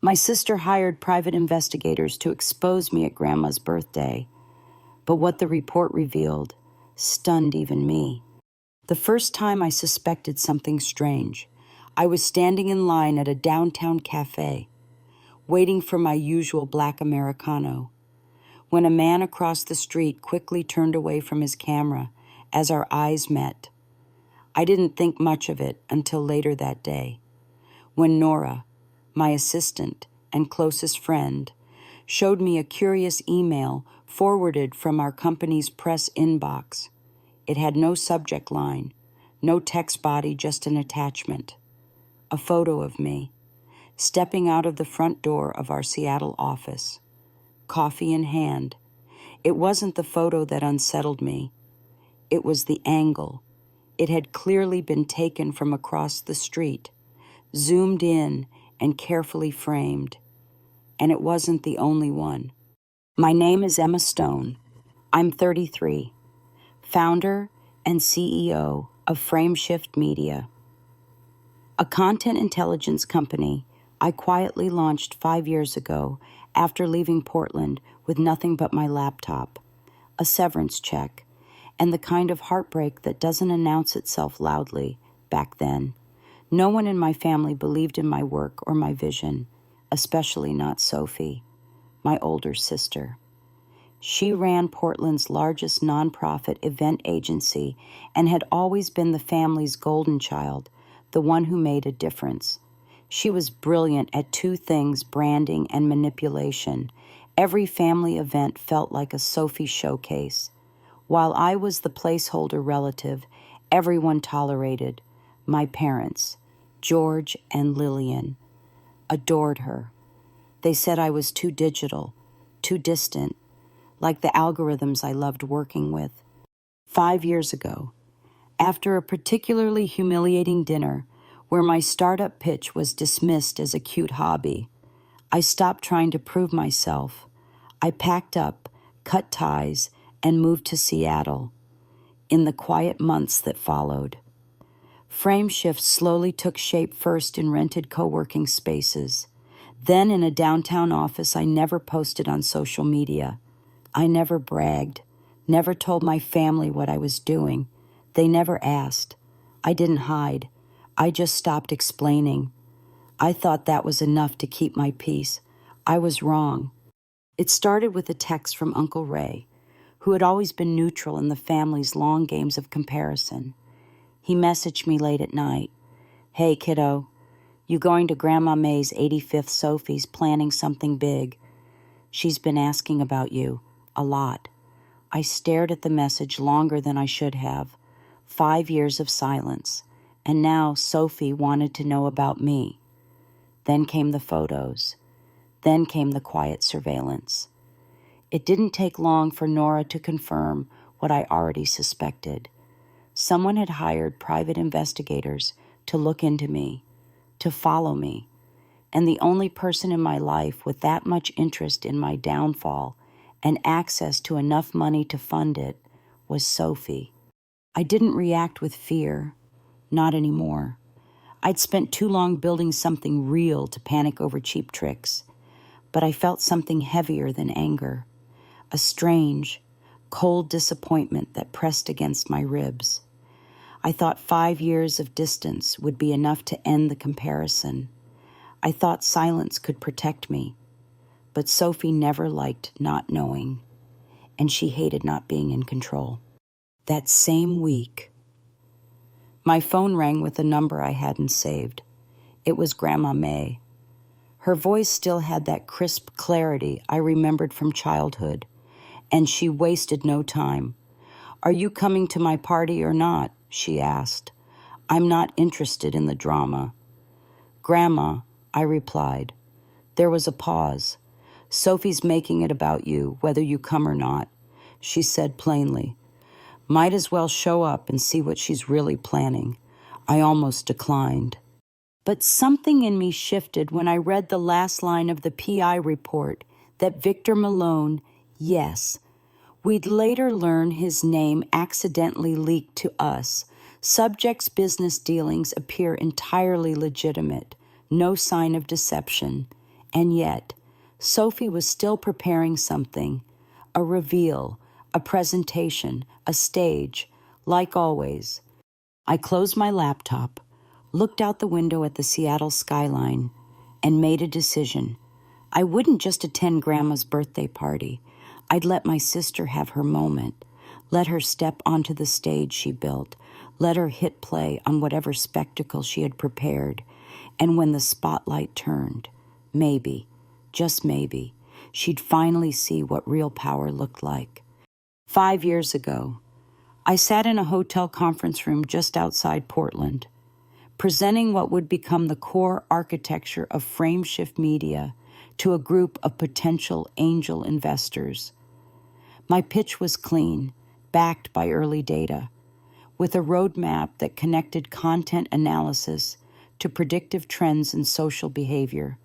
My sister hired private investigators to expose me at Grandma's birthday, but what the report revealed stunned even me. The first time I suspected something strange, I was standing in line at a downtown cafe, waiting for my usual black Americano, when a man across the street quickly turned away from his camera as our eyes met. I didn't think much of it until later that day, when Nora, my assistant and closest friend, showed me a curious email forwarded from our company's press inbox. It had no subject line, no text body, just an attachment. A photo of me, stepping out of the front door of our Seattle office, coffee in hand. It wasn't the photo that unsettled me. It was the angle. It had clearly been taken from across the street, zoomed in and carefully framed. And it wasn't the only one. My name is Emma Stone. I'm 33, founder and CEO of Frameshift Media, a content intelligence company I quietly launched 5 years ago after leaving Portland with nothing but my laptop, a severance check, and the kind of heartbreak that doesn't announce itself loudly back then. No one in my family believed in my work or my vision, especially not Sophie, my older sister. She ran Portland's largest nonprofit event agency and had always been the family's golden child, the one who made a difference. She was brilliant at two things: branding and manipulation. Every family event felt like a Sophie showcase. While I was the placeholder relative, everyone tolerated. My parents, George and Lillian, adored her. They said I was too digital, too distant, like the algorithms I loved working with. 5 years ago, after a particularly humiliating dinner where my startup pitch was dismissed as a cute hobby, I stopped trying to prove myself. I packed up, cut ties, and moved to Seattle. In the quiet months that followed, Frameshift slowly took shape, first in rented co-working spaces, then in a downtown office I never posted on social media. I never bragged, never told my family what I was doing. They never asked. I didn't hide. I just stopped explaining. I thought that was enough to keep my peace. I was wrong. It started with a text from Uncle Ray, who had always been neutral in the family's long games of comparison. He messaged me late at night. "Hey, kiddo, you going to Grandma May's 85th? Sophie's planning something big. She's been asking about you. A lot." I stared at the message longer than I should have. 5 years of silence. And now Sophie wanted to know about me. Then came the photos. Then came the quiet surveillance. It didn't take long for Nora to confirm what I already suspected. Someone had hired private investigators to look into me, to follow me, and the only person in my life with that much interest in my downfall and access to enough money to fund it was Sophie. I didn't react with fear, not anymore. I'd spent too long building something real to panic over cheap tricks, but I felt something heavier than anger, a strange, cold disappointment that pressed against my ribs. I thought 5 years of distance would be enough to end the comparison. I thought silence could protect me. But Sophie never liked not knowing, and she hated not being in control. That same week, my phone rang with a number I hadn't saved. It was Grandma May. Her voice still had that crisp clarity I remembered from childhood, and she wasted no time. "Are you coming to my party or not?" she asked. "I'm not interested in the drama." "Grandma," I replied. There was a pause. "Sophie's making it about you, whether you come or not," she said plainly. Might as well show up and see what she's really planning. I almost declined. But something in me shifted when I read the last line of the PI report that Victor Malone, yes, we'd later learn his name accidentally leaked to us. Subject's business dealings appear entirely legitimate, no sign of deception, And yet, Sophie was still preparing something, a reveal, a presentation, a stage, like always. I closed my laptop, looked out the window at the Seattle skyline, and made a decision. I wouldn't just attend Grandma's birthday party. I'd let my sister have her moment, let her step onto the stage she built, let her hit play on whatever spectacle she had prepared. And when the spotlight turned, maybe, just maybe, she'd finally see what real power looked like. 5 years ago, I sat in a hotel conference room just outside Portland, presenting what would become the core architecture of Frameshift Media to a group of potential angel investors. My pitch was clean, backed by early data, with a roadmap that connected content analysis to predictive trends in social behavior.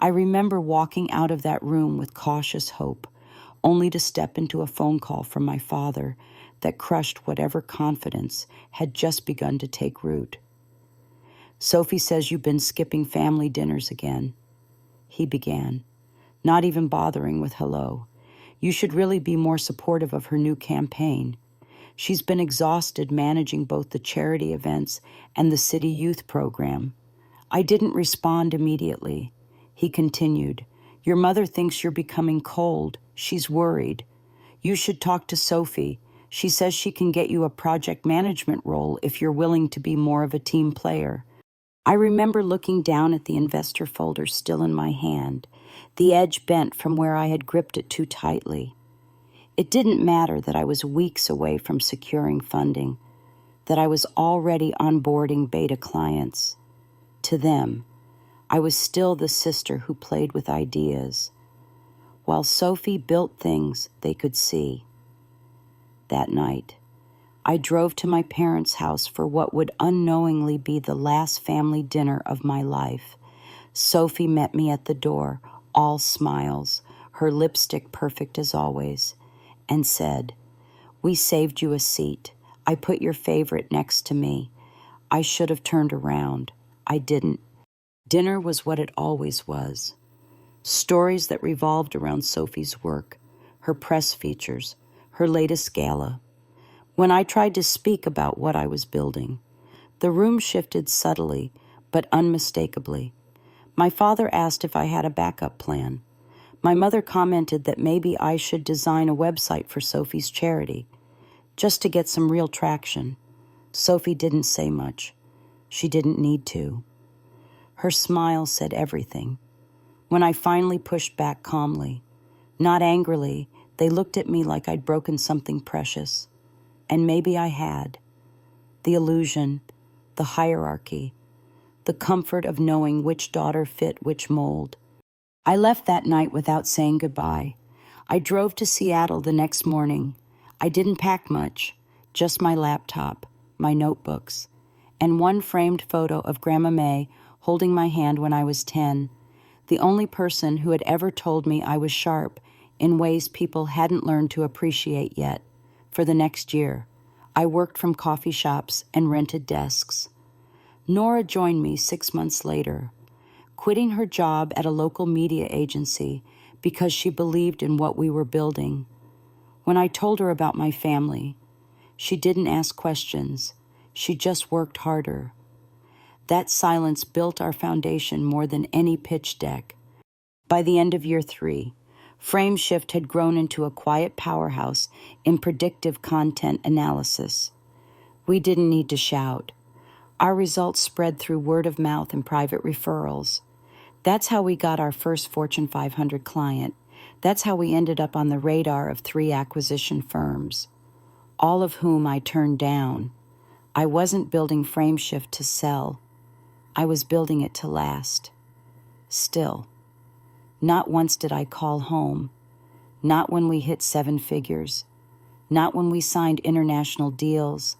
I remember walking out of that room with cautious hope, only to step into a phone call from my father that crushed whatever confidence had just begun to take root. "Sophie says you've been skipping family dinners again," he began, not even bothering with hello. "You should really be more supportive of her new campaign. She's been exhausted managing both the charity events and the city youth program." I didn't respond immediately. He continued, "Your mother thinks you're becoming cold. She's worried. You should talk to Sophie. She says she can get you a project management role if you're willing to be more of a team player." I remember looking down at the investor folder still in my hand, the edge bent from where I had gripped it too tightly. It didn't matter that I was weeks away from securing funding, that I was already onboarding beta clients. To them, I was still the sister who played with ideas, while Sophie built things they could see. That night, I drove to my parents' house for what would unknowingly be the last family dinner of my life. Sophie met me at the door, all smiles, her lipstick perfect as always, and said, "We saved you a seat. I put your favorite next to me. I should have turned around. I didn't." Dinner was what it always was. Stories that revolved around Sophie's work, her press features, her latest gala. When I tried to speak about what I was building, the room shifted subtly but unmistakably. My father asked if I had a backup plan. My mother commented that maybe I should design a website for Sophie's charity, just to get some real traction. Sophie didn't say much. She didn't need to. Her smile said everything. When I finally pushed back calmly, not angrily, they looked at me like I'd broken something precious. And maybe I had. The illusion, the hierarchy, the comfort of knowing which daughter fit which mold. I left that night without saying goodbye. I drove to Seattle the next morning. I didn't pack much, just my laptop, my notebooks, and one framed photo of Grandma May holding my hand when I was 10, the only person who had ever told me I was sharp in ways people hadn't learned to appreciate yet. For the next year, I worked from coffee shops and rented desks. Nora joined me 6 months later, quitting her job at a local media agency because she believed in what we were building. When I told her about my family, she didn't ask questions. She just worked harder. That silence built our foundation more than any pitch deck. By the end of year 3, Frameshift had grown into a quiet powerhouse in predictive content analysis. We didn't need to shout. Our results spread through word of mouth and private referrals. That's how we got our first Fortune 500 client. That's how we ended up on the radar of 3 acquisition firms, all of whom I turned down. I wasn't building Frameshift to sell. I was building it to last. Still, not once did I call home. Not when we hit 7 figures. Not when we signed international deals.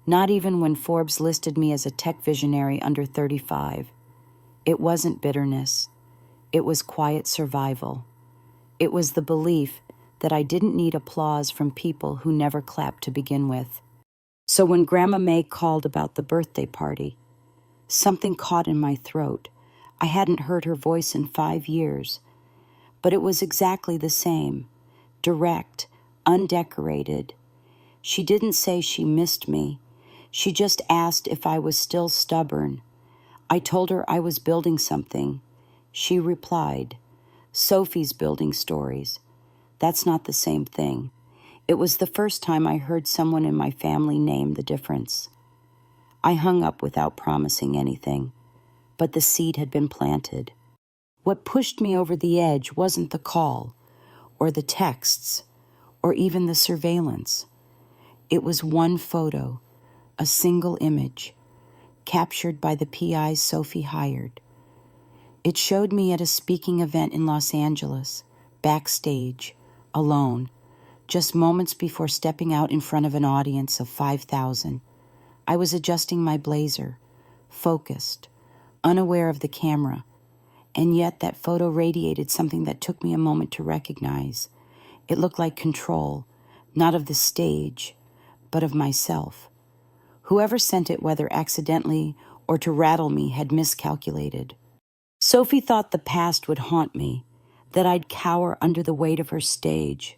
Not even when Forbes listed me as a tech visionary under 35. It wasn't bitterness. It was quiet survival. It was the belief that I didn't need applause from people who never clapped to begin with. So when Grandma May called about the birthday party, something caught in my throat. I hadn't heard her voice in 5 years, but it was exactly the same, direct, undecorated. She didn't say she missed me. She just asked if I was still stubborn. I told her I was building something. She replied, "Sophie's building stories. That's not the same thing." It was the first time I heard someone in my family name the difference. I hung up without promising anything, but the seed had been planted. What pushed me over the edge wasn't the call, or the texts, or even the surveillance. It was one photo, a single image, captured by the PIs Sophie hired. It showed me at a speaking event in Los Angeles, backstage, alone, just moments before stepping out in front of an audience of 5,000. I was adjusting my blazer, focused, unaware of the camera, and yet that photo radiated something that took me a moment to recognize. It looked like control, not of the stage, but of myself. Whoever sent it, whether accidentally or to rattle me, had miscalculated. Sophie thought the past would haunt me, that I'd cower under the weight of her stage,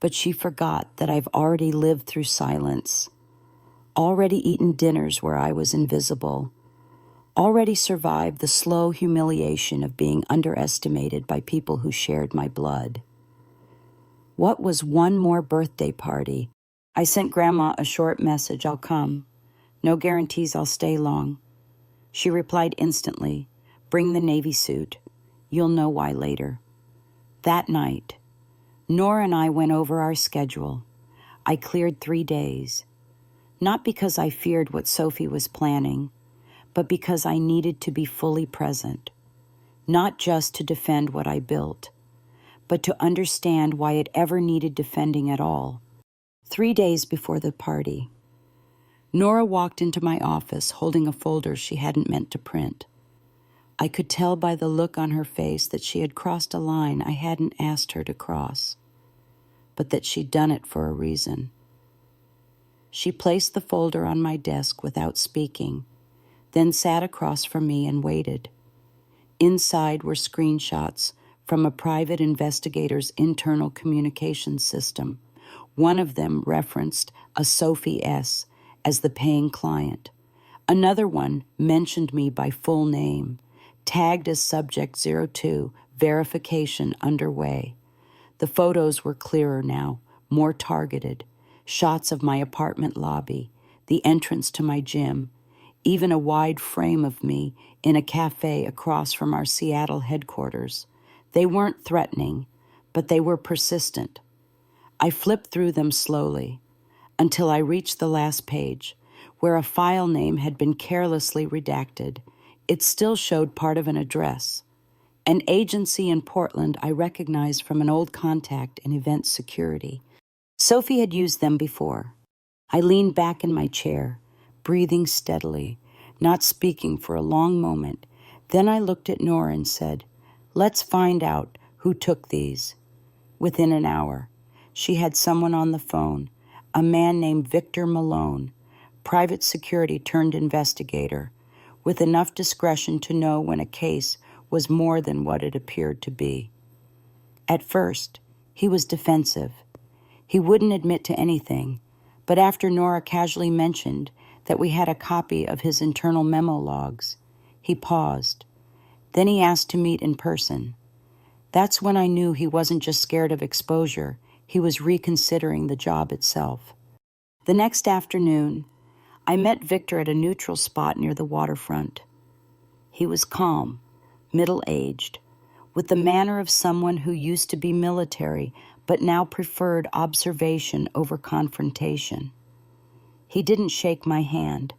but she forgot that I've already lived through silence, already eaten dinners where I was invisible, already survived the slow humiliation of being underestimated by people who shared my blood. What was one more birthday party? I sent Grandma a short message, "I'll come. No guarantees I'll stay long." She replied instantly, "Bring the Navy suit. You'll know why later." That night, Nora and I went over our schedule. I cleared 3 days, not because I feared what Sophie was planning, but because I needed to be fully present, not just to defend what I built, but to understand why it ever needed defending at all. 3 days before the party, Nora walked into my office holding a folder she hadn't meant to print. I could tell by the look on her face that she had crossed a line I hadn't asked her to cross, but that she'd done it for a reason. She placed the folder on my desk without speaking, then sat across from me and waited. Inside were screenshots from a private investigator's internal communications system. One of them referenced a Sophie S. as the paying client. Another one mentioned me by full name, tagged as Subject 02, verification underway. The photos were clearer now, more targeted. Shots of my apartment lobby, the entrance to my gym, even a wide frame of me in a cafe across from our Seattle headquarters. They weren't threatening, but they were persistent. I flipped through them slowly until I reached the last page, where a file name had been carelessly redacted. It still showed part of an address, an agency in Portland I recognized from an old contact in event security. Sophie had used them before. I leaned back in my chair, breathing steadily, not speaking for a long moment. Then I looked at Nora and said, "Let's find out who took these." Within an hour, she had someone on the phone, a man named Victor Malone, private security turned investigator, with enough discretion to know when a case was more than what it appeared to be. At first, he was defensive. He wouldn't admit to anything, but after Nora casually mentioned that we had a copy of his internal memo logs, he paused. Then he asked to meet in person. That's when I knew he wasn't just scared of exposure, he was reconsidering the job itself. The next afternoon, I met Victor at a neutral spot near the waterfront. He was calm, middle-aged, with the manner of someone who used to be military but now preferred observation over confrontation. He didn't shake my hand,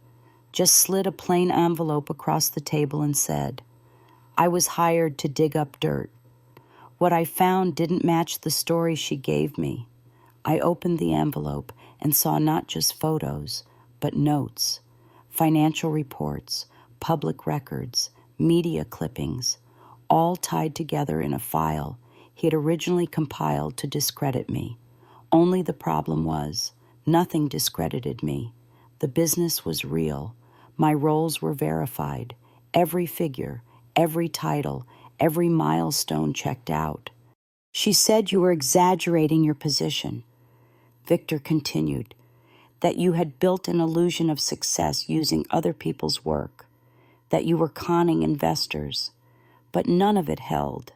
just slid a plain envelope across the table and said, "I was hired to dig up dirt." What I found didn't match the story she gave me. I opened the envelope and saw not just photos, but notes, financial reports, public records, media clippings, all tied together in a file he had originally compiled to discredit me. Only the problem was, nothing discredited me. The business was real. My roles were verified. Every figure, every title, every milestone checked out. She said you were exaggerating your position. Victor continued, that you had built an illusion of success using other people's work, that you were conning investors, but none of it held.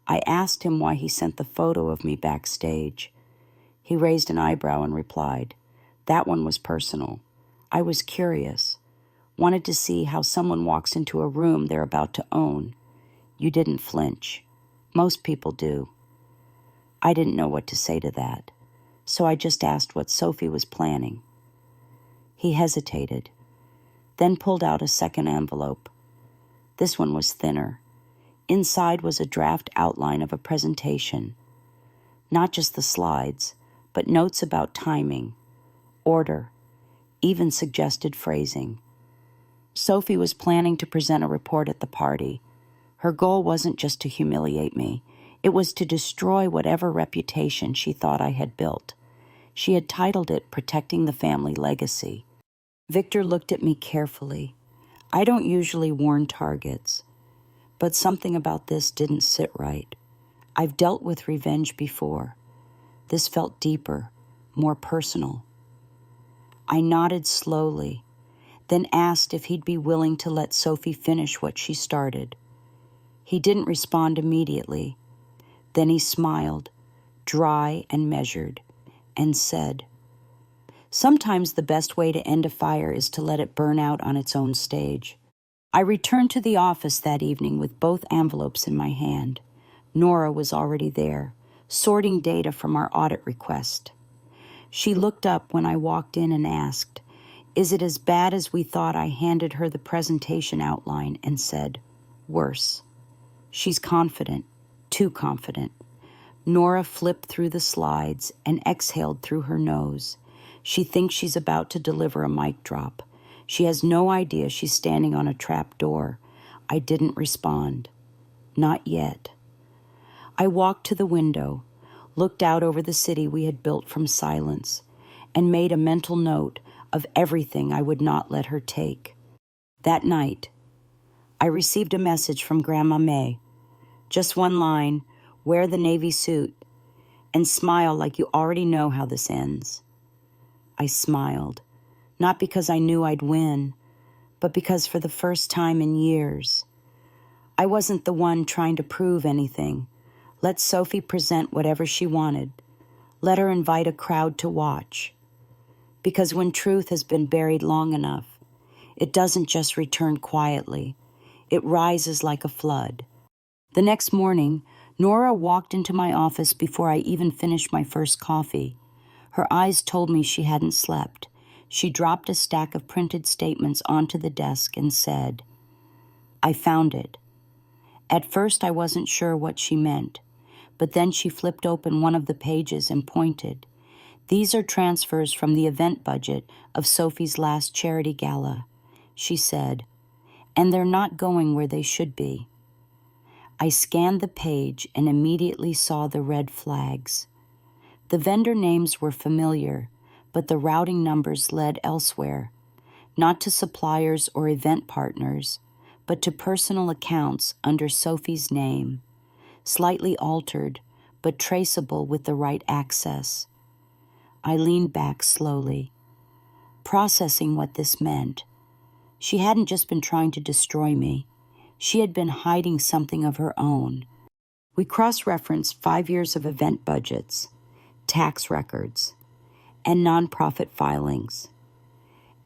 I asked him why he sent the photo of me backstage. He raised an eyebrow and replied, that one was personal. I was curious, wanted to see how someone walks into a room they're about to own. You didn't flinch. Most people do. I didn't know what to say to that, so I just asked what Sophie was planning. He hesitated, then pulled out a second envelope. This one was thinner. Inside was a draft outline of a presentation. Not just the slides, but notes about timing, order, even suggested phrasing. Sophie was planning to present a report at the party. Her goal wasn't just to humiliate me. It was to destroy whatever reputation she thought I had built. She had titled it Protecting the Family Legacy. Victor looked at me carefully. I don't usually warn targets, but something about this didn't sit right. I've dealt with revenge before. This felt deeper, more personal. I nodded slowly, then asked if he'd be willing to let Sophie finish what she started. He didn't respond immediately. Then he smiled, dry and measured, and said, sometimes the best way to end a fire is to let it burn out on its own stage. I returned to the office that evening with both envelopes in my hand. Nora was already there, sorting data from our audit request. She looked up when I walked in and asked, is it as bad as we thought? I handed her the presentation outline and said, worse. She's confident, too confident. Nora flipped through the slides and exhaled through her nose. She thinks she's about to deliver a mic drop. She has no idea she's standing on a trap door. I didn't respond. Not yet. I walked to the window, looked out over the city we had built from silence, and made a mental note of everything I would not let her take. That night, I received a message from Grandma May. Just one line, wear the navy suit, and smile like you already know how this ends. I smiled, not because I knew I'd win, but because for the first time in years, I wasn't the one trying to prove anything. Let Sophie present whatever she wanted. Let her invite a crowd to watch. Because when truth has been buried long enough, it doesn't just return quietly. It rises like a flood. The next morning, Nora walked into my office before I even finished my first coffee. Her eyes told me she hadn't slept. She dropped a stack of printed statements onto the desk and said, I found it. At first, I wasn't sure what she meant, but then she flipped open one of the pages and pointed. These are transfers from the event budget of Sophie's last charity gala, she said, and they're not going where they should be. I scanned the page and immediately saw the red flags. The vendor names were familiar, but the routing numbers led elsewhere, not to suppliers or event partners, but to personal accounts under Sophie's name, slightly altered, but traceable with the right access. I leaned back slowly, processing what this meant. She hadn't just been trying to destroy me. She had been hiding something of her own. We cross-referenced 5 years of event budgets, tax records, and nonprofit filings.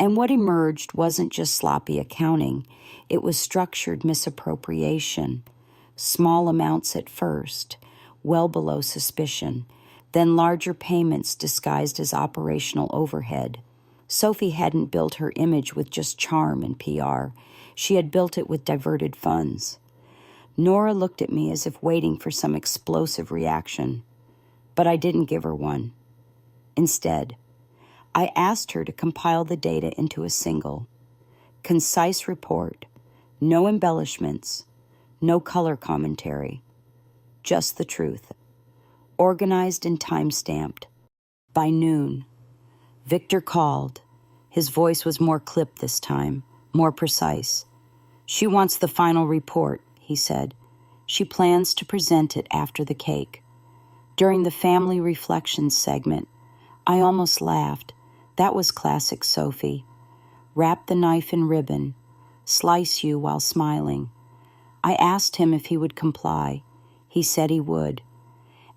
And what emerged wasn't just sloppy accounting. It was structured misappropriation, small amounts at first, well below suspicion, then larger payments disguised as operational overhead. Sophie hadn't built her image with just charm and PR. She had built it with diverted funds. Nora looked at me as if waiting for some explosive reaction, but I didn't give her one. Instead, I asked her to compile the data into a single, concise report, no embellishments, no color commentary, just the truth, organized and time-stamped. By noon, Victor called. His voice was more clipped this time, more precise. She wants the final report, he said. She plans to present it after the cake. During the family reflections segment, I almost laughed. That was classic Sophie. Wrap the knife in ribbon, slice you while smiling. I asked him if he would comply. He said he would,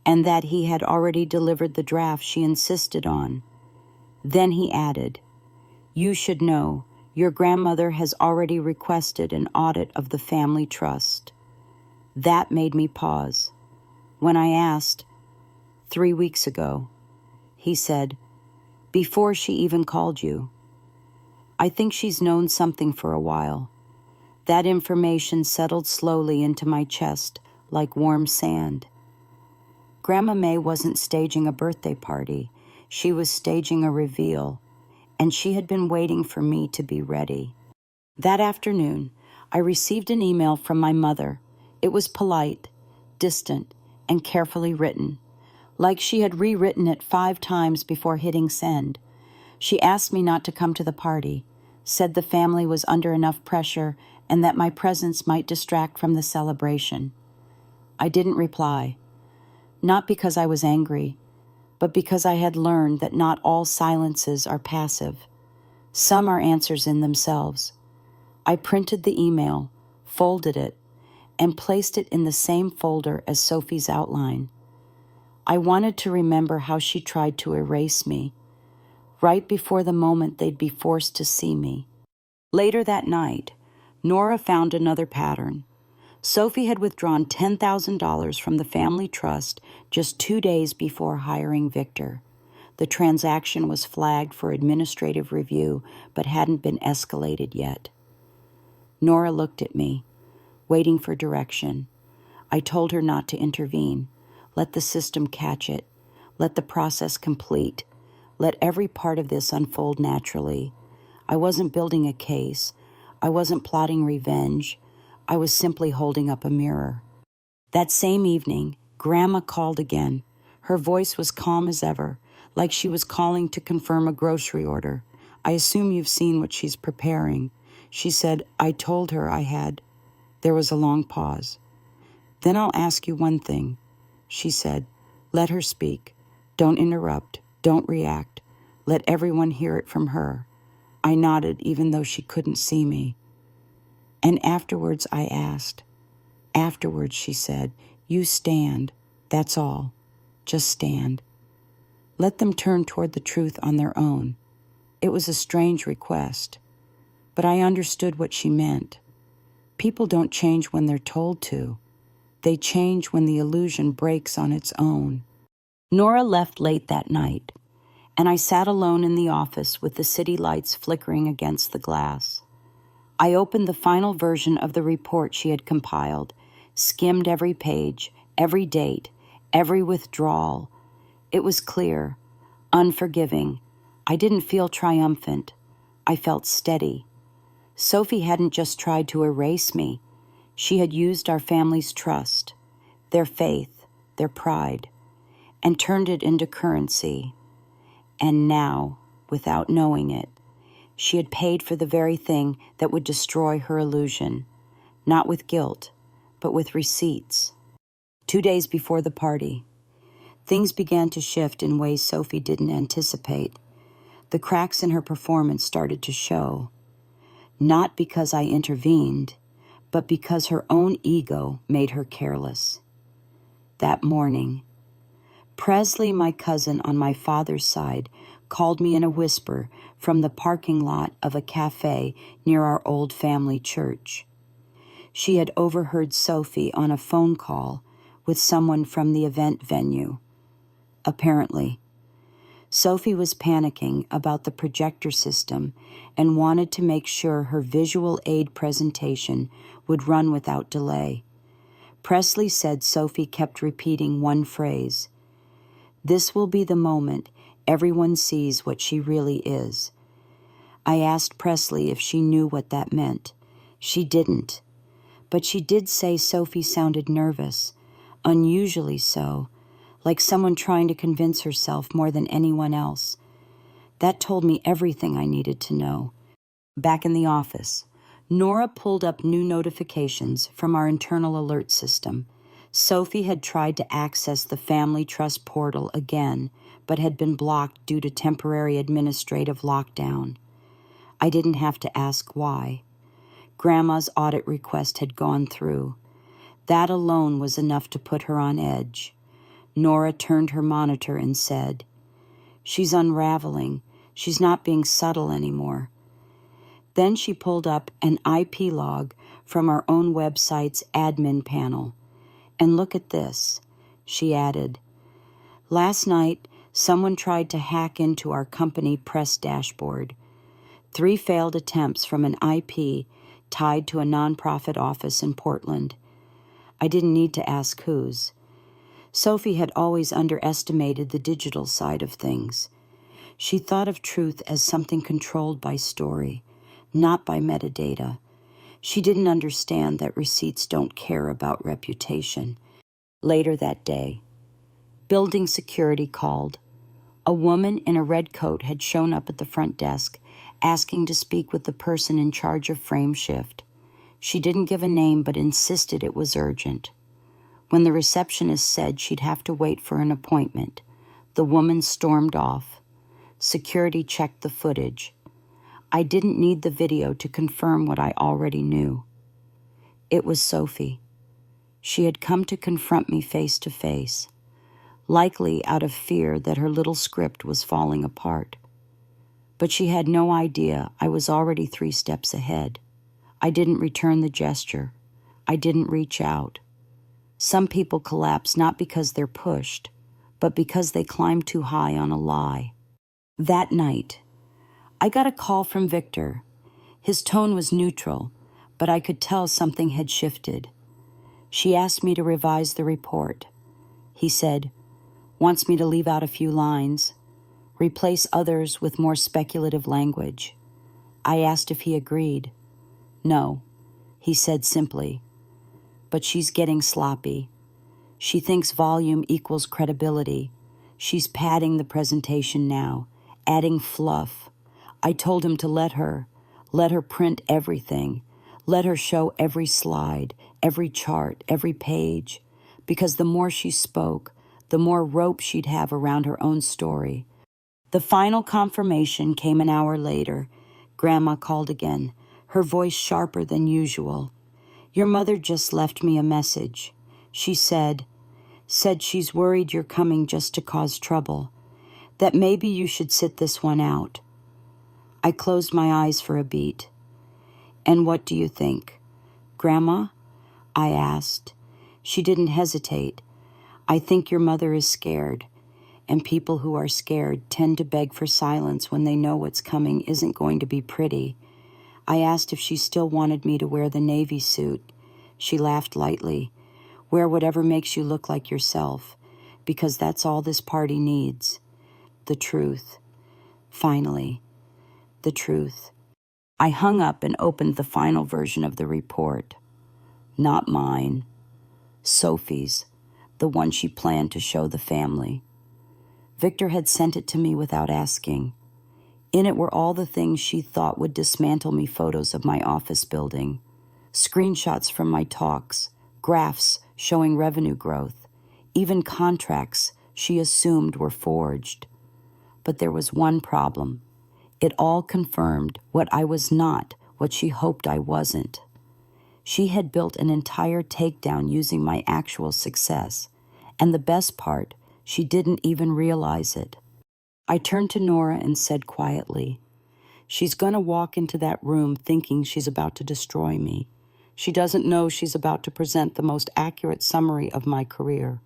and that he had already delivered the draft she insisted on. Then he added, "You should know, your grandmother has already requested an audit of the family trust." That made me pause. When I asked, 3 weeks ago, he said, "Before she even called you." I think she's known something for a while. That information settled slowly into my chest like warm sand. Grandma May wasn't staging a birthday party. She was staging a reveal, and she had been waiting for me to be ready. That afternoon, I received an email from my mother. It was polite, distant, and carefully written, like she had rewritten it 5 times before hitting send. She asked me not to come to the party, said the family was under enough pressure and that my presence might distract from the celebration. I didn't reply, not because I was angry, but because I had learned that not all silences are passive. Some are answers in themselves. I printed the email, folded it, and placed it in the same folder as Sophie's outline. I wanted to remember how she tried to erase me, right before the moment they'd be forced to see me. Later that night, Nora found another pattern. Sophie had withdrawn $10,000 from the family trust just 2 days before hiring Victor. The transaction was flagged for administrative review, but hadn't been escalated yet. Nora looked at me, waiting for direction. I told her not to intervene. Let the system catch it. Let the process complete. Let every part of this unfold naturally. I wasn't building a case. I wasn't plotting revenge. I was simply holding up a mirror. That same evening, Grandma called again. Her voice was calm as ever, like she was calling to confirm a grocery order. "I assume you've seen what she's preparing." She said, "I told her I had." There was a long pause. "Then I'll ask you one thing," she said. "Let her speak. Don't interrupt. Don't react. Let everyone hear it from her." I nodded, even though she couldn't see me. "And afterwards," I asked. "Afterwards," she said, "you stand. That's all. Just stand. Let them turn toward the truth on their own." It was a strange request, but I understood what she meant. People don't change when they're told to. They change when the illusion breaks on its own. Nora left late that night, and I sat alone in the office with the city lights flickering against the glass. I opened the final version of the report she had compiled, skimmed every page, every date, every withdrawal. It was clear, unforgiving. I didn't feel triumphant. I felt steady. Sophie hadn't just tried to erase me. She had used our family's trust, their faith, their pride, and turned it into currency. And now, without knowing it, she had paid for the very thing that would destroy her illusion, not with guilt, but with receipts. 2 days before the party, things began to shift in ways Sophie didn't anticipate. The cracks in her performance started to show, not because I intervened, but because her own ego made her careless. That morning, Presley, my cousin on my father's side, called me in a whisper from the parking lot of a cafe near our old family church. She had overheard Sophie on a phone call with someone from the event venue. Apparently, Sophie was panicking about the projector system and wanted to make sure her visual aid presentation would run without delay. Presley said Sophie kept repeating one phrase: "This will be the moment everyone sees what she really is." I asked Presley if she knew what that meant. She didn't, but she did say Sophie sounded nervous, unusually so, like someone trying to convince herself more than anyone else. That told me everything I needed to know. Back in the office, Nora pulled up new notifications from our internal alert system. Sophie had tried to access the Family Trust portal again, but had been blocked due to temporary administrative lockdown. I didn't have to ask why. Grandma's audit request had gone through. That alone was enough to put her on edge. Nora turned her monitor and said, "She's unraveling. She's not being subtle anymore." Then she pulled up an IP log from our own website's admin panel. "And look at this," she added. "Last night, someone tried to hack into our company press dashboard. 3 failed attempts from an IP tied to a nonprofit office in Portland. I didn't need to ask whose. Sophie had always underestimated the digital side of things. She thought of truth as something controlled by story, not by metadata. She didn't understand that receipts don't care about reputation. Later that day, building security called. A woman in a red coat had shown up at the front desk, asking to speak with the person in charge of frame shift. She didn't give a name but insisted it was urgent. When the receptionist said she'd have to wait for an appointment, the woman stormed off. Security checked the footage. I didn't need the video to confirm what I already knew. It was Sophie. She had come to confront me face to face, likely out of fear that her little script was falling apart. But she had no idea I was already 3 steps ahead. I didn't return the gesture. I didn't reach out. Some people collapse not because they're pushed, but because they climb too high on a lie. That night, I got a call from Victor. His tone was neutral, but I could tell something had shifted. She asked me to revise the report. He said, wants me to leave out a few lines, replace others with more speculative language. I asked if he agreed. No, he said simply. But she's getting sloppy. She thinks volume equals credibility. She's padding the presentation now, adding fluff. I told him to let her print everything, let her show every slide, every chart, every page, because the more she spoke, the more rope she'd have around her own story. The final confirmation came an hour later. Grandma called again, her voice sharper than usual. "Your mother just left me a message. She said she's worried you're coming just to cause trouble, that maybe you should sit this one out." I closed my eyes for a beat. "And what do you think, Grandma?" I asked. She didn't hesitate. "I think your mother is scared, and people who are scared tend to beg for silence when they know what's coming isn't going to be pretty." I asked if she still wanted me to wear the Navy suit. She laughed lightly. "Wear whatever makes you look like yourself, because that's all this party needs. The truth. Finally, the truth." I hung up and opened the final version of the report. Not mine. Sophie's, the one she planned to show the family. Victor had sent it to me without asking. In it were all the things she thought would dismantle me: photos of my office building, screenshots from my talks, graphs showing revenue growth, even contracts she assumed were forged. But there was one problem. It all confirmed what I was not, what she hoped I wasn't. She had built an entire takedown using my actual success, and the best part, she didn't even realize it. I turned to Nora and said quietly, "She's going to walk into that room thinking she's about to destroy me. She doesn't know she's about to present the most accurate summary of my career."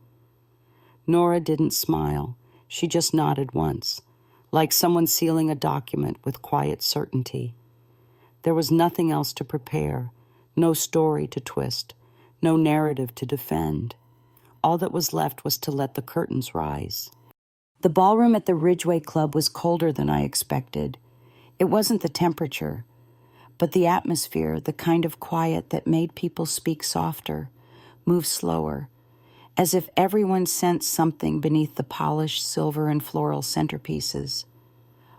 Nora didn't smile. She just nodded once, like someone sealing a document with quiet certainty. There was nothing else to prepare, no story to twist, no narrative to defend. All that was left was to let the curtains rise. The ballroom at the Ridgeway Club was colder than I expected. It wasn't the temperature, but the atmosphere, the kind of quiet that made people speak softer, move slower, as if everyone sensed something beneath the polished silver and floral centerpieces.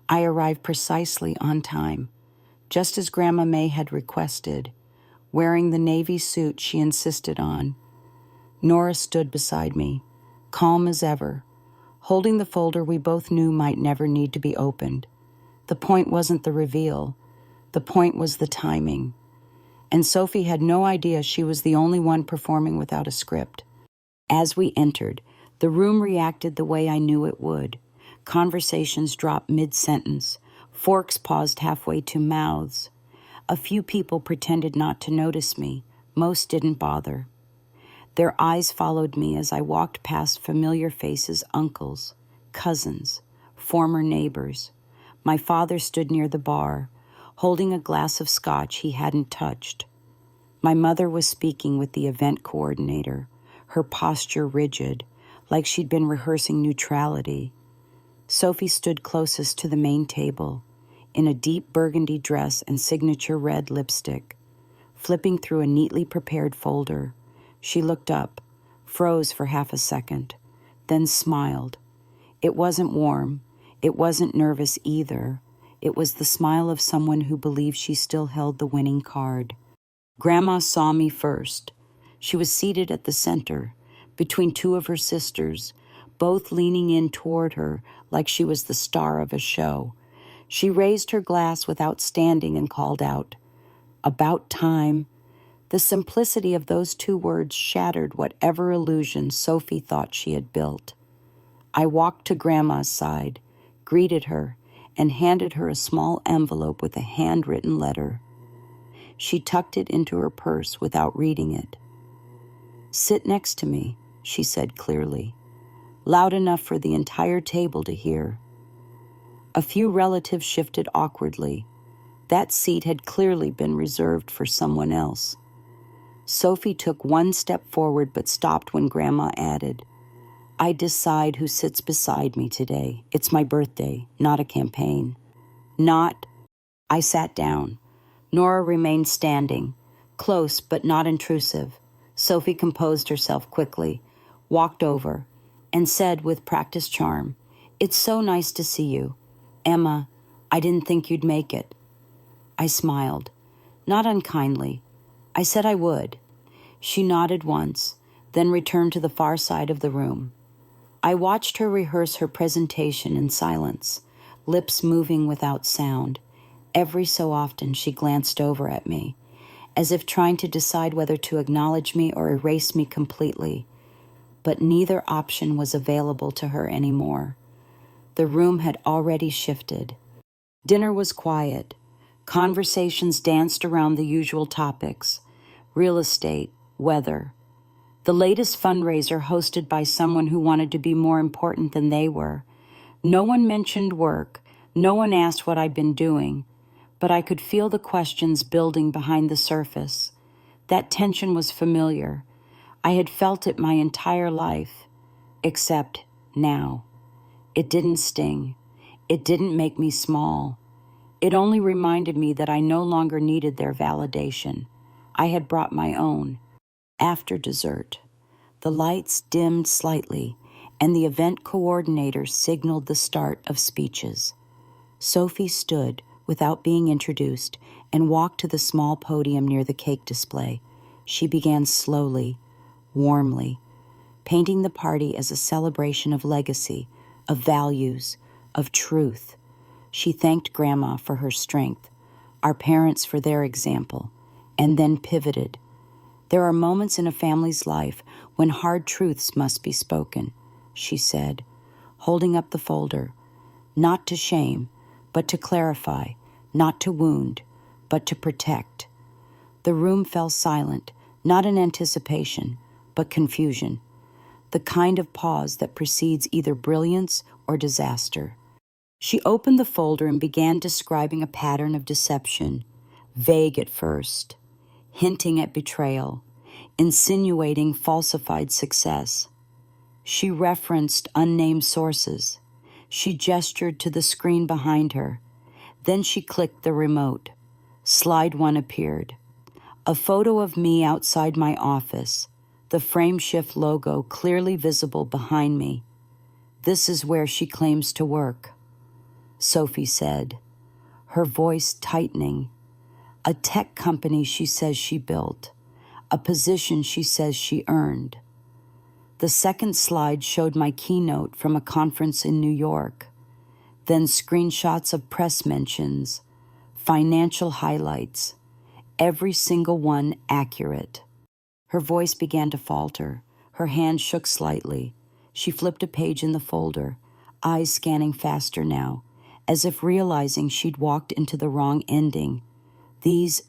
I arrived precisely on time, just as Grandma May had requested, wearing the navy suit she insisted on. Nora stood beside me, calm as ever, holding the folder we both knew might never need to be opened. The point wasn't the reveal. The point was the timing. And Sophie had no idea she was the only one performing without a script. As we entered, the room reacted the way I knew it would. Conversations dropped mid-sentence. Forks paused halfway to mouths. A few people pretended not to notice me. Most didn't bother. Their eyes followed me as I walked past familiar faces, uncles, cousins, former neighbors. My father stood near the bar, holding a glass of scotch he hadn't touched. My mother was speaking with the event coordinator, her posture rigid, like she'd been rehearsing neutrality. Sophie stood closest to the main table, in a deep burgundy dress and signature red lipstick. Flipping through a neatly prepared folder, she looked up, froze for half a second, then smiled. It wasn't warm. It wasn't nervous either. It was the smile of someone who believed she still held the winning card. Grandma saw me first. She was seated at the center, between two of her sisters, both leaning in toward her like she was the star of a show. She raised her glass without standing and called out, "About time." The simplicity of those two words shattered whatever illusion Sophie thought she had built. I walked to Grandma's side, greeted her, and handed her a small envelope with a handwritten letter. She tucked it into her purse without reading it. "Sit next to me," she said clearly, loud enough for the entire table to hear. A few relatives shifted awkwardly. That seat had clearly been reserved for someone else. Sophie took one step forward but stopped when Grandma added, "I decide who sits beside me today. It's my birthday, not a campaign." Not. I sat down. Nora remained standing, close but not intrusive. Sophie composed herself quickly, walked over, and said with practiced charm, "It's so nice to see you. Emma, I didn't think you'd make it." I smiled, not unkindly. I said I would. She nodded once, then returned to the far side of the room. I watched her rehearse her presentation in silence, lips moving without sound. Every so often she glanced over at me, as if trying to decide whether to acknowledge me or erase me completely. But neither option was available to her anymore. The room had already shifted. Dinner was quiet. Conversations danced around the usual topics: real estate, weather. The latest fundraiser hosted by someone who wanted to be more important than they were. No one mentioned work. No one asked what I'd been doing. But I could feel the questions building behind the surface. That tension was familiar. I had felt it my entire life, except now. It didn't sting. It didn't make me small. It only reminded me that I no longer needed their validation. I had brought my own. After dessert, the lights dimmed slightly, and the event coordinator signaled the start of speeches. Sophie stood, without being introduced, and walked to the small podium near the cake display. She began slowly, warmly, painting the party as a celebration of legacy, of values, of truth. She thanked Grandma for her strength, our parents for their example, and then pivoted. "There are moments in a family's life when hard truths must be spoken," she said, holding up the folder, "not to shame, but to clarify, not to wound, but to protect." The room fell silent, not in anticipation, but confusion, the kind of pause that precedes either brilliance or disaster. She opened the folder and began describing a pattern of deception, vague at first, hinting at betrayal, insinuating falsified success. She referenced unnamed sources. She gestured to the screen behind her. Then she clicked the remote. Slide 1 appeared. A photo of me outside my office, the Frameshift logo clearly visible behind me. "This is where she claims to work," Sophie said, her voice tightening. A tech company she says she built. A position she says she earned. The second slide showed my keynote from a conference in New York, then screenshots of press mentions, financial highlights, every single one accurate. Her voice began to falter. Her hand shook slightly. She flipped a page in the folder, eyes scanning faster now, as if realizing she'd walked into the wrong ending. These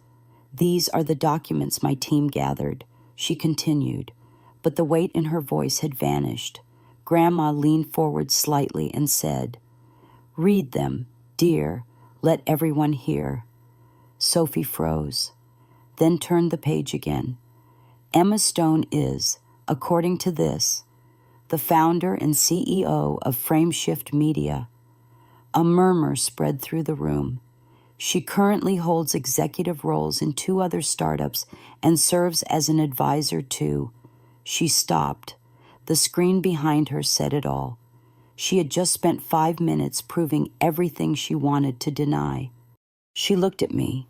are the documents my team gathered, she continued, but the weight in her voice had vanished. Grandma leaned forward slightly and said, "Read them, dear. Let everyone hear." Sophie froze, then turned the page again. Emma Stone is, according to this, the founder and CEO of Frameshift Media. A murmur spread through the room. She currently holds executive roles in 2 other startups and serves as an advisor to. She stopped. The screen behind her said it all. She had just spent 5 minutes proving everything she wanted to deny. She looked at me.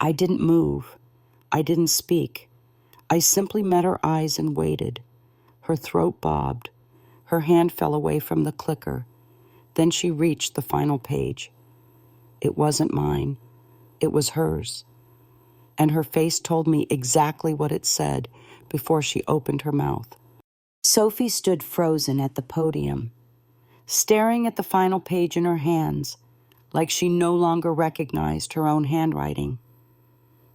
I didn't move. I didn't speak. I simply met her eyes and waited. Her throat bobbed. Her hand fell away from the clicker. Then she reached the final page. It wasn't mine. It was hers. And her face told me exactly what it said before she opened her mouth. Sophie stood frozen at the podium, staring at the final page in her hands, like she no longer recognized her own handwriting.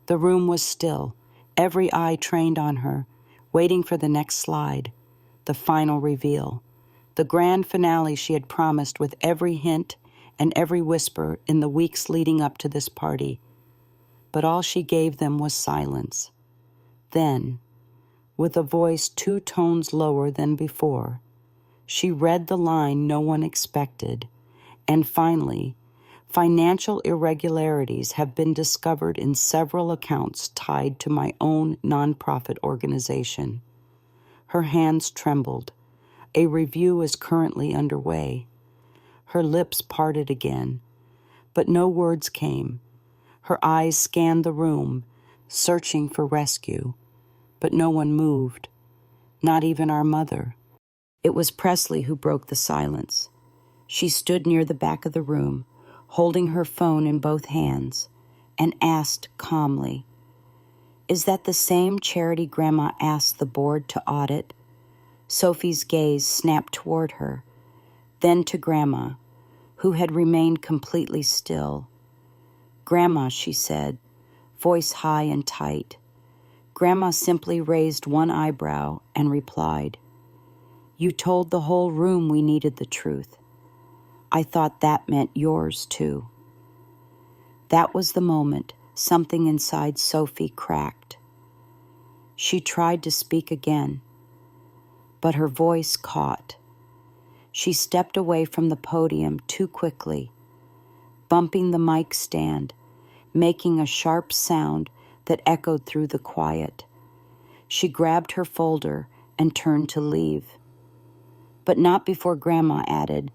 The room was still, every eye trained on her, waiting for the next slide, the final reveal, the grand finale she had promised with every hint and every whisper in the weeks leading up to this party. But all she gave them was silence. Then, with a voice 2 tones lower than before, she read the line no one expected, and finally, financial irregularities have been discovered in several accounts tied to my own nonprofit organization. Her hands trembled. A review is currently underway. Her lips parted again, but no words came. Her eyes scanned the room, searching for rescue, but no one moved, not even our mother. It was Presley who broke the silence. She stood near the back of the room, holding her phone in both hands, and asked calmly, "Is that the same charity Grandma asked the board to audit?" Sophie's gaze snapped toward her, then to Grandma, who had remained completely still. "Grandma," she said, voice high and tight. Grandma simply raised one eyebrow and replied, "You told the whole room we needed the truth. I thought that meant yours, too." That was the moment something inside Sophie cracked. She tried to speak again, but her voice caught. She stepped away from the podium too quickly, bumping the mic stand, making a sharp sound that echoed through the quiet. She grabbed her folder and turned to leave. But not before Grandma added,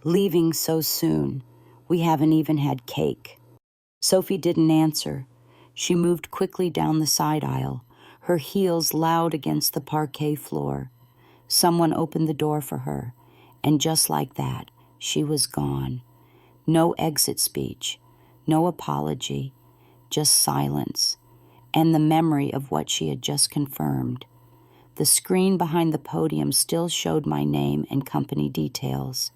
"Leaving so soon. We haven't even had cake." Sophie didn't answer. She moved quickly down the side aisle, her heels loud against the parquet floor. Someone opened the door for her, and just like that, she was gone. No exit speech, no apology, just silence, and the memory of what she had just confirmed. The screen behind the podium still showed my name and company details.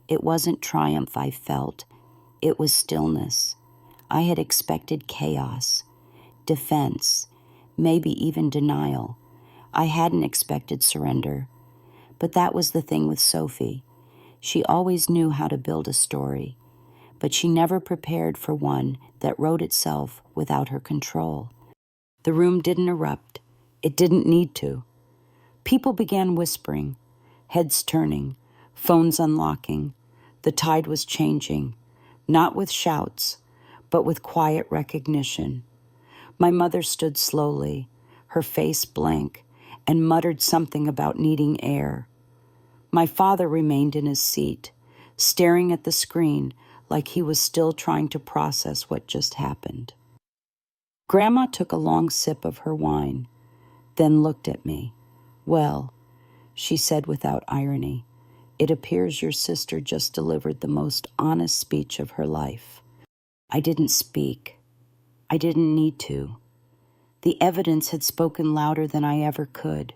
It wasn't triumph I felt. It was stillness. I had expected chaos, defense, maybe even denial. I hadn't expected surrender. But that was the thing with Sophie. She always knew how to build a story, but she never prepared for one that wrote itself without her control. The room didn't erupt. It didn't need to. People began whispering, heads turning, phones unlocking. The tide was changing, not with shouts, but with quiet recognition. My mother stood slowly, her face blank, and muttered something about needing air. My father remained in his seat, staring at the screen like he was still trying to process what just happened. Grandma took a long sip of her wine, then looked at me. "Well," she said without irony, "it appears your sister just delivered the most honest speech of her life." I didn't speak. I didn't need to. The evidence had spoken louder than I ever could.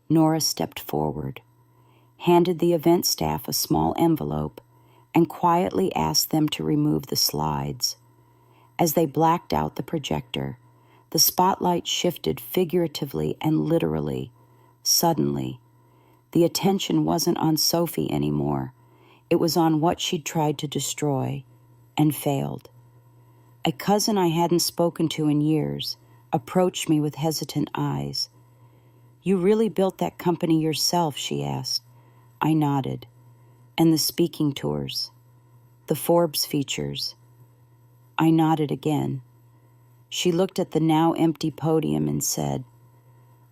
Nora stepped forward, handed the event staff a small envelope, and quietly asked them to remove the slides. As they blacked out the projector, the spotlight shifted figuratively and literally. Suddenly, the attention wasn't on Sophie anymore. It was on what she'd tried to destroy and failed. A cousin I hadn't spoken to in years approached me with hesitant eyes. "You really built that company yourself?" she asked. I nodded. "And the speaking tours, the Forbes features?" I nodded again. She looked at the now empty podium and said,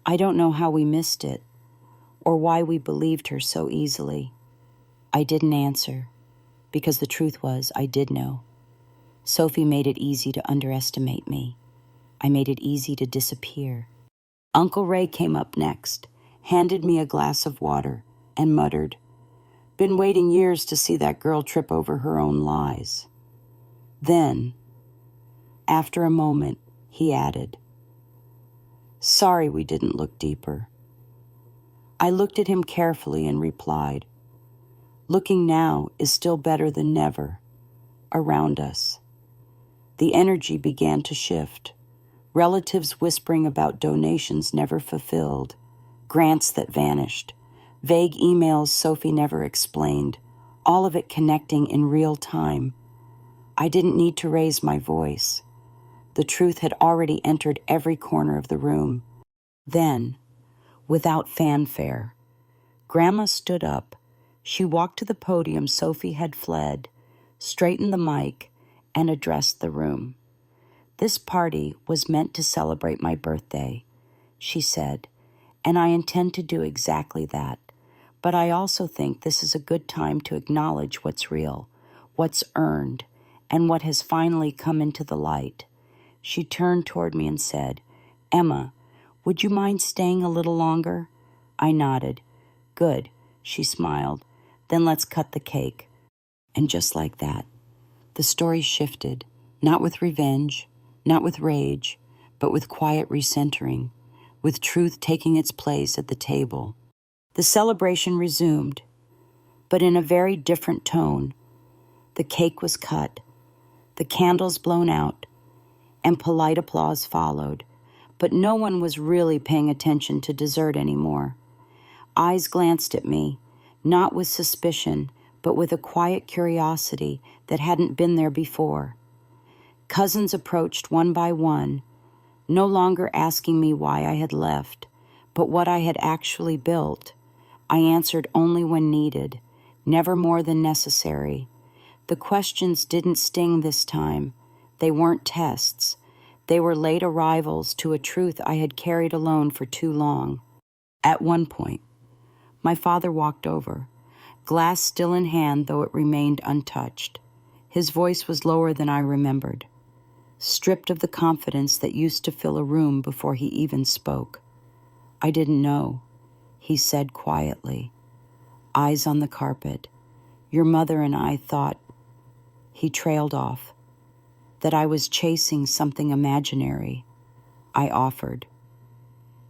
"I don't know how we missed it, or why we believed her so easily." I didn't answer, because the truth was I did know. Sophie made it easy to underestimate me. I made it easy to disappear. Uncle Ray came up next, handed me a glass of water, and muttered, "Been waiting years to see that girl trip over her own lies." Then, after a moment, he added, "Sorry we didn't look deeper." I looked at him carefully and replied, "Looking now is still better than never." Around us, the energy began to shift. Relatives whispering about donations never fulfilled, grants that vanished, vague emails Sophie never explained, all of it connecting in real time. I didn't need to raise my voice. The truth had already entered every corner of the room. Then, without fanfare, Grandma stood up. She walked to the podium Sophie had fled, straightened the mic, and addressed the room. "This party was meant to celebrate my birthday," she said, "and I intend to do exactly that. But I also think this is a good time to acknowledge what's real, what's earned, and what has finally come into the light." She turned toward me and said, "Emma, would you mind staying a little longer?" I nodded. "Good," she smiled. "Then let's cut the cake." And just like that, the story shifted, not with revenge, not with rage, but with quiet recentering, with truth taking its place at the table. The celebration resumed, but in a very different tone. The cake was cut, the candles blown out, and polite applause followed, but no one was really paying attention to dessert anymore. Eyes glanced at me, not with suspicion, but with a quiet curiosity that hadn't been there before. Cousins approached one by one, no longer asking me why I had left, but what I had actually built. I answered only when needed, never more than necessary. The questions didn't sting this time. They weren't tests. They were late arrivals to a truth I had carried alone for too long. At one point, my father walked over, glass still in hand though it remained untouched. His voice was lower than I remembered, stripped of the confidence that used to fill a room before he even spoke. "I didn't know," he said quietly, eyes on the carpet. "Your mother and I thought," he trailed off, "that I was chasing something imaginary." I offered.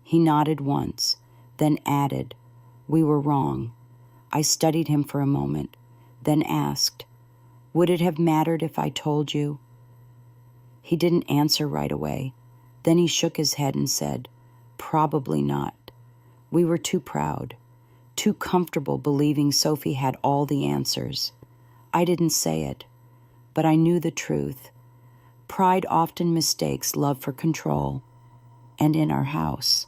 He nodded once, then added, "We were wrong." I studied him for a moment, then asked, "Would it have mattered if I told you?" He didn't answer right away. Then he shook his head and said, "Probably not. We were too proud, too comfortable believing Sophie had all the answers." I didn't say it, but I knew the truth. Pride often mistakes love for control. And in our house,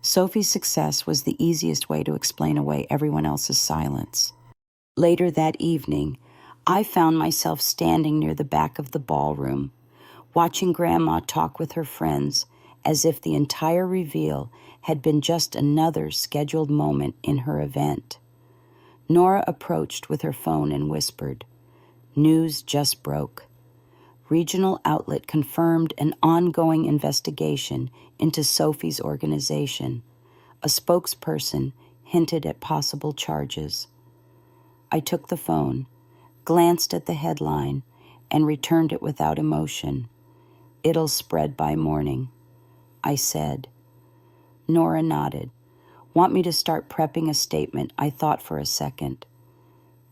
Sophie's success was the easiest way to explain away everyone else's silence. Later that evening, I found myself standing near the back of the ballroom, watching Grandma talk with her friends as if the entire reveal had been just another scheduled moment in her event. Nora approached with her phone and whispered, "News just broke. Regional outlet confirmed an ongoing investigation into Sophie's organization. A spokesperson hinted at possible charges. I took the phone, glanced at the headline, and returned it without emotion. "It'll spread by morning," I said. Nora nodded. "Want me to start prepping a statement?" I thought for a second,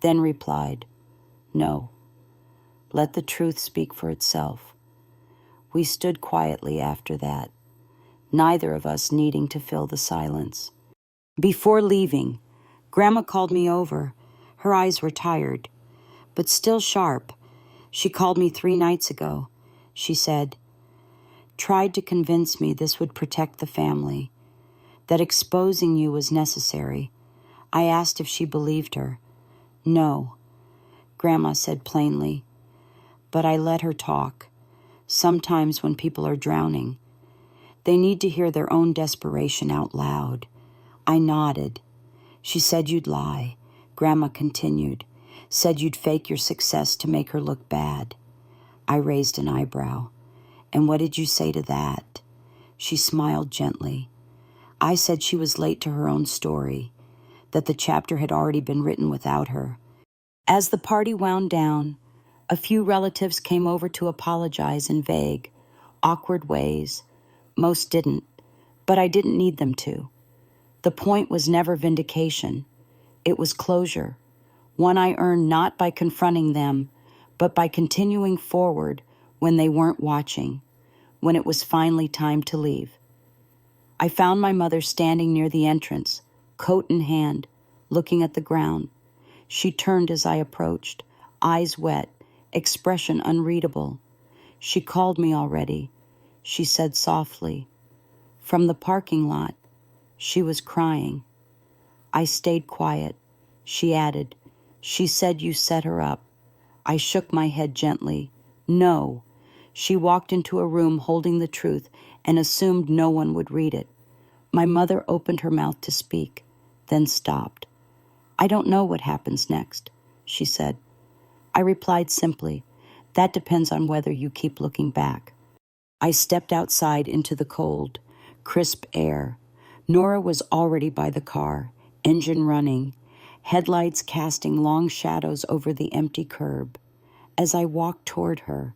then replied, "No. Let the truth speak for itself." We stood quietly after that, neither of us needing to fill the silence. Before leaving, Grandma called me over. Her eyes were tired, but still sharp. "She called me 3 nights ago," she said. "Tried to convince me this would protect the family, that exposing you was necessary." I asked if she believed her. "No," Grandma said plainly, but I let her talk. Sometimes when people are drowning, they need to hear their own desperation out loud. I nodded. "She said you'd lie," Grandma continued. "Said you'd fake your success to make her look bad." I raised an eyebrow. "And what did you say to that?" She smiled gently. "I said she was late to her own story, that the chapter had already been written without her." As the party wound down, a few relatives came over to apologize in vague, awkward ways. Most didn't, but I didn't need them to. The point was never vindication. It was closure, one I earned not by confronting them, but by continuing forward when they weren't watching, when it was finally time to leave. I found my mother standing near the entrance, coat in hand, looking at the ground. She turned as I approached, eyes wet, expression unreadable. "She called me already," she said softly. "From the parking lot." She was crying. I stayed quiet. She added, "She said you set her up." I shook my head gently. "No." She walked into a room holding the truth and assumed no one would read it. My mother opened her mouth to speak, then stopped. "I don't know what happens next," she said. I replied simply, "That depends on whether you keep looking back." I stepped outside into the cold, crisp air. Nora was already by the car, engine running, headlights casting long shadows over the empty curb. As I walked toward her,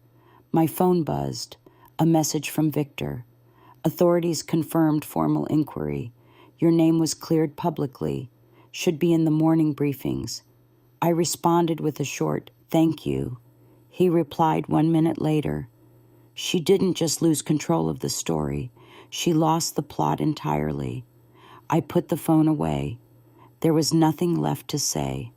my phone buzzed, a message from Victor. "Authorities confirmed formal inquiry. Your name was cleared publicly. Should be in the morning briefings." I responded with a short, "Thank you." He replied 1 minute later, "She didn't just lose control of the story. She lost the plot entirely." I put the phone away. There was nothing left to say.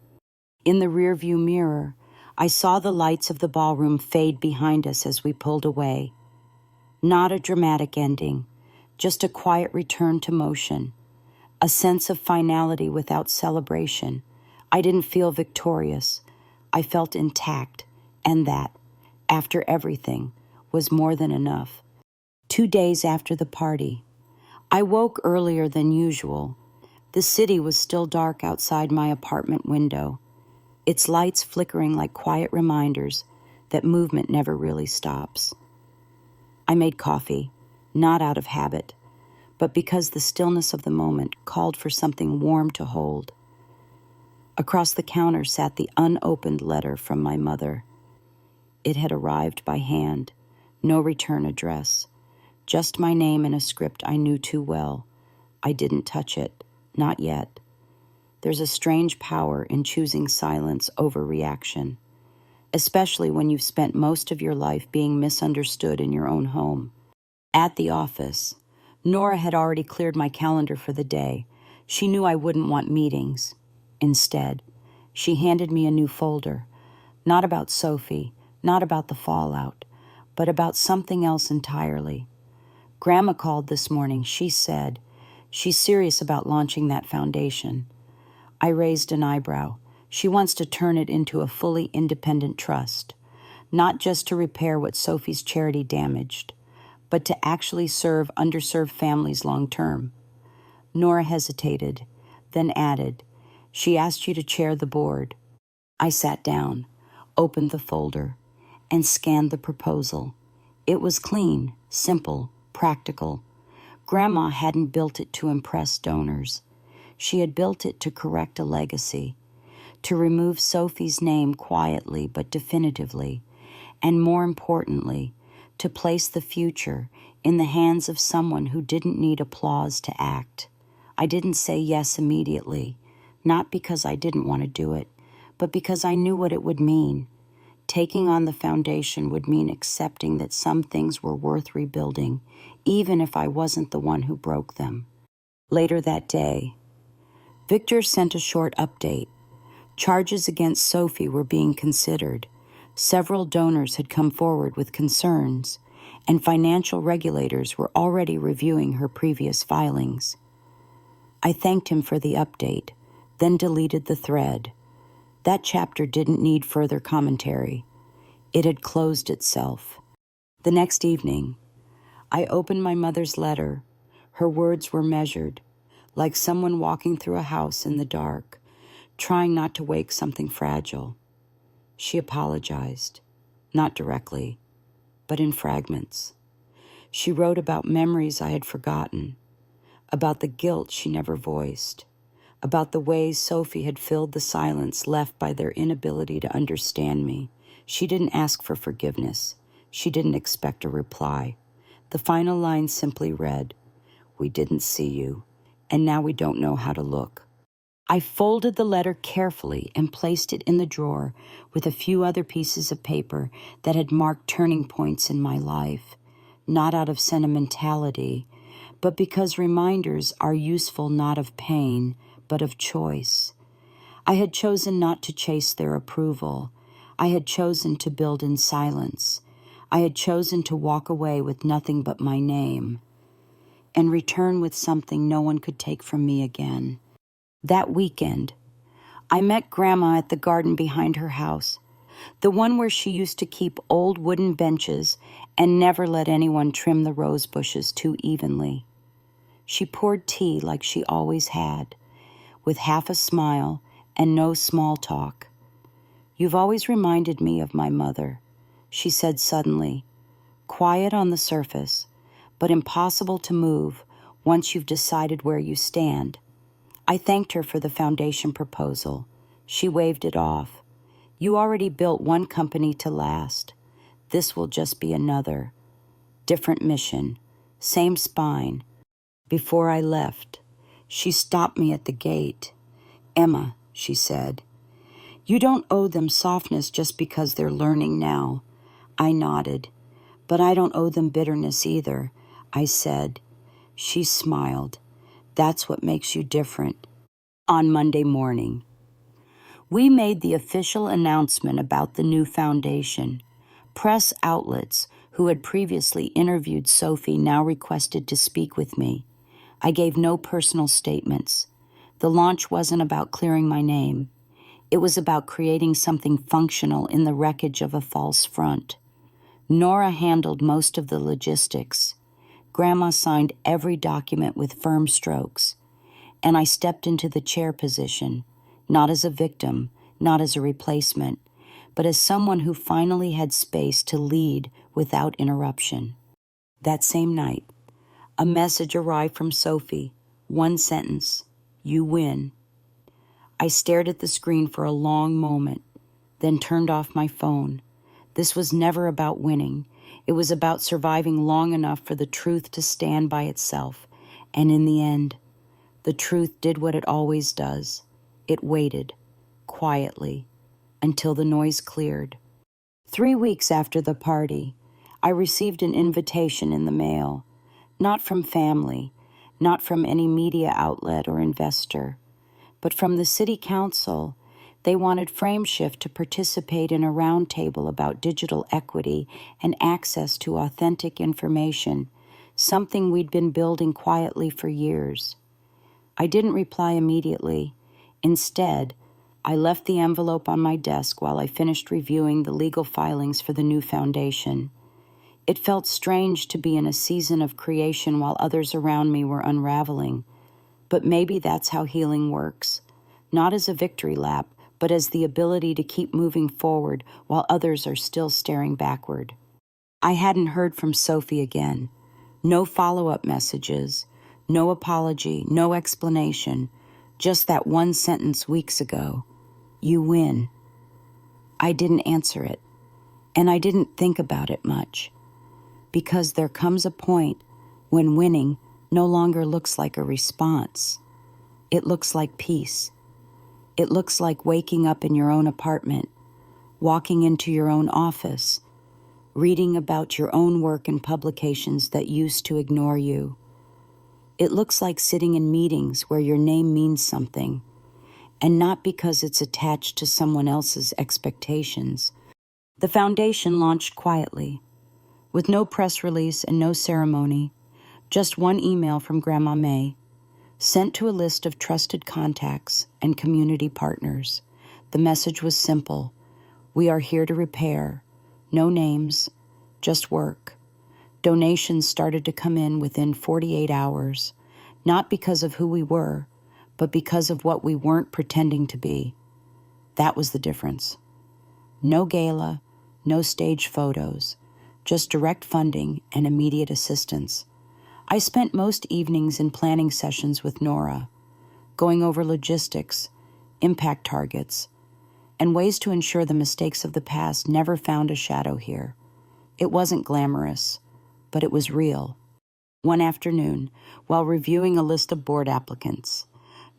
In the rearview mirror, I saw the lights of the ballroom fade behind us as we pulled away. Not a dramatic ending, just a quiet return to motion, a sense of finality without celebration. I didn't feel victorious. I felt intact, and that, after everything, was more than enough. 2 days after the party, I woke earlier than usual. The city was still dark outside my apartment window, its lights flickering like quiet reminders that movement never really stops. I made coffee, not out of habit, but because the stillness of the moment called for something warm to hold. Across the counter sat the unopened letter from my mother. It had arrived by hand, no return address, just my name in a script I knew too well. I didn't touch it, not yet. There's a strange power in choosing silence over reaction, especially when you've spent most of your life being misunderstood in your own home. At the office, Nora had already cleared my calendar for the day. She knew I wouldn't want meetings. Instead, she handed me a new folder, not about Sophie, not about the fallout, but about something else entirely. Grandma called this morning. She said, she's serious about launching that foundation. I raised an eyebrow. She wants to turn it into a fully independent trust, not just to repair what Sophie's charity damaged, but to actually serve underserved families long term. Nora hesitated, then added, "She asked you to chair the board." I sat down, opened the folder, and scanned the proposal. It was clean, simple, practical. Grandma hadn't built it to impress donors. She had built it to correct a legacy, to remove Sophie's name quietly but definitively, and more importantly, to place the future in the hands of someone who didn't need applause to act. I didn't say yes immediately, not because I didn't want to do it, but because I knew what it would mean. Taking on the foundation would mean accepting that some things were worth rebuilding, even if I wasn't the one who broke them. Later that day, Victor sent a short update. Charges against Sophie were being considered. Several donors had come forward with concerns, and financial regulators were already reviewing her previous filings. I thanked him for the update, then deleted the thread. That chapter didn't need further commentary. It had closed itself. The next evening, I opened my mother's letter. Her words were measured, like someone walking through a house in the dark, trying not to wake something fragile. She apologized, not directly, but in fragments. She wrote about memories I had forgotten, about the guilt she never voiced, about the ways Sophie had filled the silence left by their inability to understand me. She didn't ask for forgiveness. She didn't expect a reply. The final line simply read, "We didn't see you, and now we don't know how to look." I folded the letter carefully and placed it in the drawer with a few other pieces of paper that had marked turning points in my life, not out of sentimentality, but because reminders are useful not of pain, but of choice. I had chosen not to chase their approval. I had chosen to build in silence. I had chosen to walk away with nothing but my name and return with something no one could take from me again. That weekend, I met Grandma at the garden behind her house, the one where she used to keep old wooden benches and never let anyone trim the rose bushes too evenly. She poured tea like she always had, with half a smile and no small talk. "You've always reminded me of my mother," she said suddenly, quiet on the surface, but impossible to move once you've decided where you stand. I thanked her for the foundation proposal. She waved it off. "You already built one company to last. This will just be another. Different mission, same spine." Before I left, she stopped me at the gate. "Emma," she said, "you don't owe them softness just because they're learning now." I nodded. "But I don't owe them bitterness either," I said. She smiled. "That's what makes you different." On Monday morning, we made the official announcement about the new foundation. Press outlets who had previously interviewed Sophie now requested to speak with me. I gave no personal statements. The launch wasn't about clearing my name. It was about creating something functional in the wreckage of a false front. Nora handled most of the logistics. Grandma signed every document with firm strokes. And I stepped into the chair position, not as a victim, not as a replacement, but as someone who finally had space to lead without interruption. That same night, a message arrived from Sophie. One sentence, "You win." I stared at the screen for a long moment, then turned off my phone. This was never about winning. It was about surviving long enough for the truth to stand by itself. And in the end, the truth did what it always does. It waited, quietly, until the noise cleared. 3 weeks after the party, I received an invitation in the mail. Not from family, not from any media outlet or investor, but from the city council. They wanted Frameshift to participate in a roundtable about digital equity and access to authentic information, something we'd been building quietly for years. I didn't reply immediately. Instead, I left the envelope on my desk while I finished reviewing the legal filings for the new foundation. It felt strange to be in a season of creation while others around me were unraveling. But maybe that's how healing works. Not as a victory lap, but as the ability to keep moving forward while others are still staring backward. I hadn't heard from Sophie again. No follow-up messages, no apology, no explanation, just that one sentence weeks ago. You win. I didn't answer it, and I didn't think about it much, because there comes a point when winning no longer looks like a response. It looks like peace. It looks like waking up in your own apartment, walking into your own office, reading about your own work in publications that used to ignore you. It looks like sitting in meetings where your name means something, and not because it's attached to someone else's expectations. The foundation launched quietly, with no press release and no ceremony, just one email from Grandma May, sent to a list of trusted contacts and community partners. The message was simple: we are here to repair. No names, just work. Donations started to come in within 48 hours, not because of who we were, but because of what we weren't pretending to be. That was the difference. No gala, no stage photos, just direct funding and immediate assistance. I spent most evenings in planning sessions with Nora, going over logistics, impact targets, and ways to ensure the mistakes of the past never found a shadow here. It wasn't glamorous, but it was real. One afternoon, while reviewing a list of board applicants,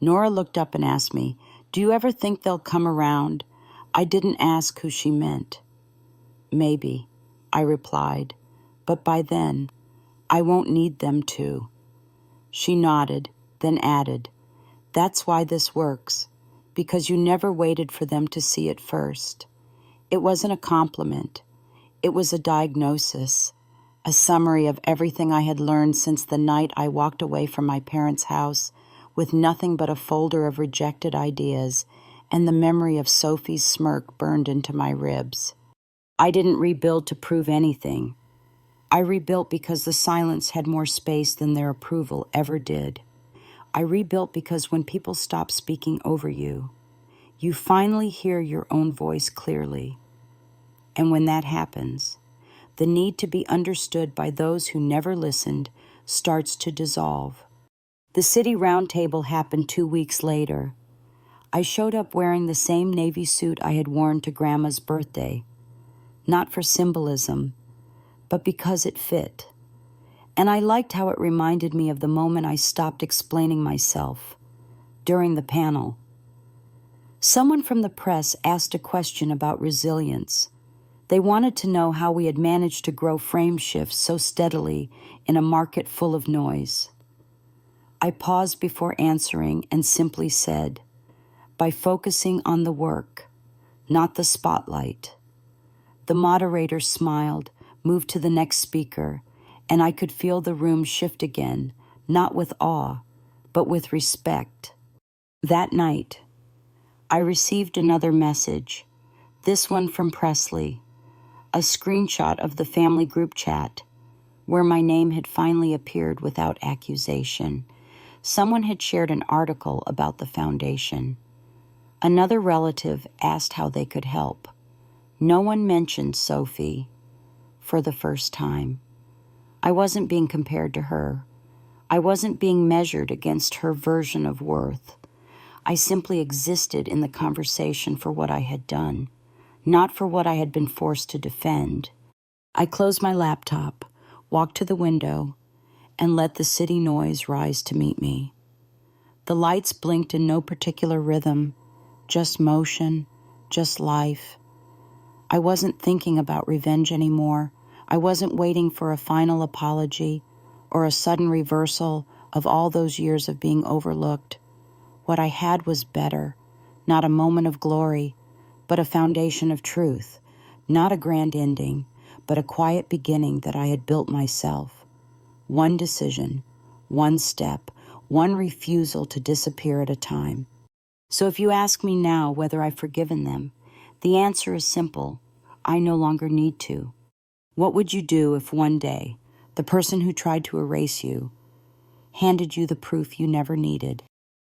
Nora looked up and asked me, "Do you ever think they'll come around?" I didn't ask who she meant. "Maybe," I replied, "but by then, I won't need them to." She nodded, then added, "That's why this works, because you never waited for them to see it first." It wasn't a compliment. It was a diagnosis, a summary of everything I had learned since the night I walked away from my parents' house with nothing but a folder of rejected ideas and the memory of Sophie's smirk burned into my ribs. I didn't rebuild to prove anything. I rebuilt because the silence had more space than their approval ever did. I rebuilt because when people stop speaking over you, you finally hear your own voice clearly. And when that happens, the need to be understood by those who never listened starts to dissolve. The city roundtable happened 2 weeks later. I showed up wearing the same navy suit I had worn to Grandma's birthday, not for symbolism, but because it fit. And I liked how it reminded me of the moment I stopped explaining myself during the panel. Someone from the press asked a question about resilience. They wanted to know how we had managed to grow frame shifts so steadily in a market full of noise. I paused before answering and simply said, "By focusing on the work, not the spotlight." The moderator smiled, moved to the next speaker, and I could feel the room shift again, not with awe, but with respect. That night, I received another message, this one from Presley, a screenshot of the family group chat, where my name had finally appeared without accusation. Someone had shared an article about the foundation. Another relative asked how they could help. No one mentioned Sophie. For the first time, I wasn't being compared to her. I wasn't being measured against her version of worth. I simply existed in the conversation for what I had done, not for what I had been forced to defend. I closed my laptop, walked to the window, and let the city noise rise to meet me. The lights blinked in no particular rhythm, just motion, just life. I wasn't thinking about revenge anymore. I wasn't waiting for a final apology or a sudden reversal of all those years of being overlooked. What I had was better, not a moment of glory, but a foundation of truth, not a grand ending, but a quiet beginning that I had built myself. One decision, one step, one refusal to disappear at a time. So if you ask me now whether I've forgiven them, the answer is simple. I no longer need to. What would you do if one day the person who tried to erase you handed you the proof you never needed?